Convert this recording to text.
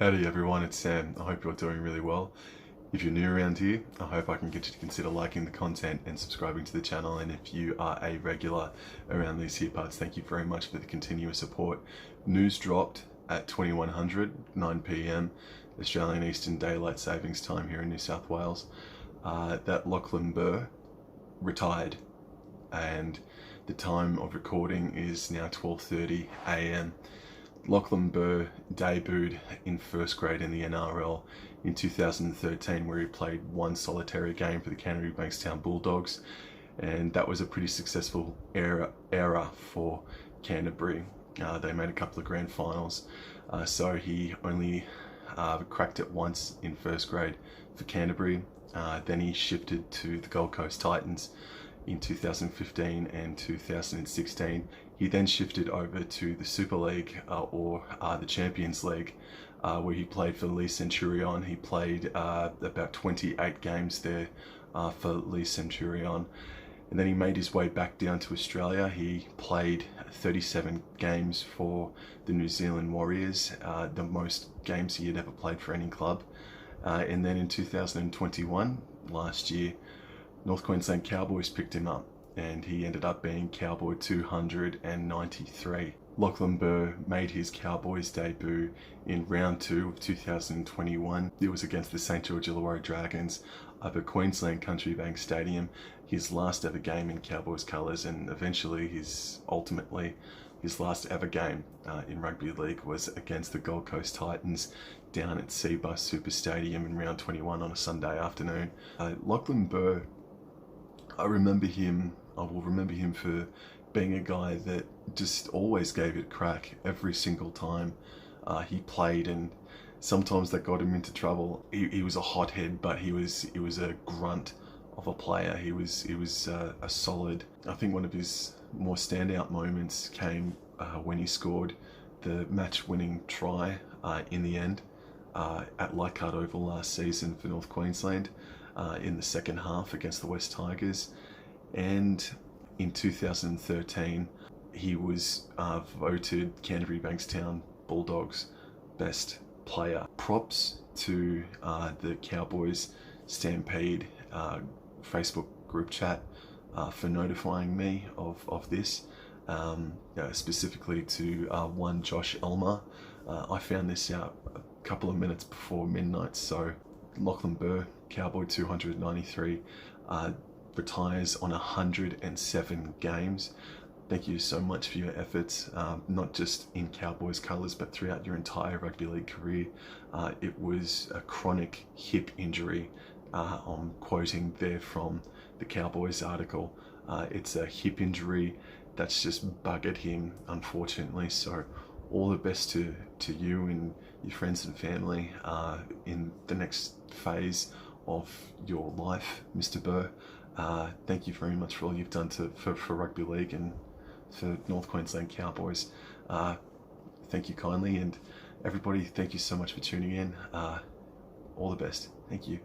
Howdy everyone, it's Sam. I hope you're doing really well. If you're new around here, I hope I can get you to consider liking the content and subscribing to the channel. And if you are a regular around these here parts, thank you very much for the continuous support. News dropped at 2100, 9 p.m. Australian Eastern Daylight Savings Time here in New South Wales, that Lachlan Burr retired, and the time of recording is now 12:30 a.m. Lachlan Burr debuted in first grade in the NRL in 2013, where he played one solitary game for the Canterbury Bankstown Bulldogs, and that was a pretty successful era for Canterbury. They made a couple of grand finals, so he only cracked it once in first grade for Canterbury. Then he shifted to the Gold Coast Titans in 2015 and 2016. He then shifted over to the Super League, or the Champions League, where he played for Lee Centurion. He played about 28 games there for Lee Centurion. And then he made his way back down to Australia. He played 37 games for the New Zealand Warriors, the most games he had ever played for any club. And then in 2021, last year, North Queensland Cowboys picked him up, and he ended up being Cowboy 293. Lachlan Burr made his Cowboys debut in round 2 of 2021. It was against the St George Illawarra Dragons up at Queensland Country Bank Stadium, his last ever game in Cowboys colours, and eventually ultimately his last ever game in rugby league was against the Gold Coast Titans down at Seabus Super Stadium in round 21 on a Sunday afternoon. Lachlan Burr, I will remember him for being a guy that just always gave it a crack every single time he played, and sometimes that got him into trouble. He was a hothead, but he was a grunt of a player. He was a solid. I think one of his more standout moments came when he scored the match-winning try in the end at Leichhardt Oval last season for North Queensland in the second half against the West Tigers. And in 2013, he was voted Canterbury Bankstown Bulldogs best player. Props to the Cowboys Stampede Facebook group chat for notifying me of this, specifically to one Josh Elmer. I found this out a couple of minutes before midnight. So Lachlan Burr, Cowboy 293, retires on 107 games. Thank you so much for your efforts, not just in Cowboys colours, but throughout your entire rugby league career. It was a chronic hip injury. I'm quoting there from the Cowboys article. It's a hip injury that's just buggered him, unfortunately. So all the best to you and your friends and family in the next phase of your life, Mr. Burr. Thank you very much for all you've done for rugby league and for North Queensland Cowboys. Thank you kindly, and everybody, thank you so much for tuning in. All the best. Thank you.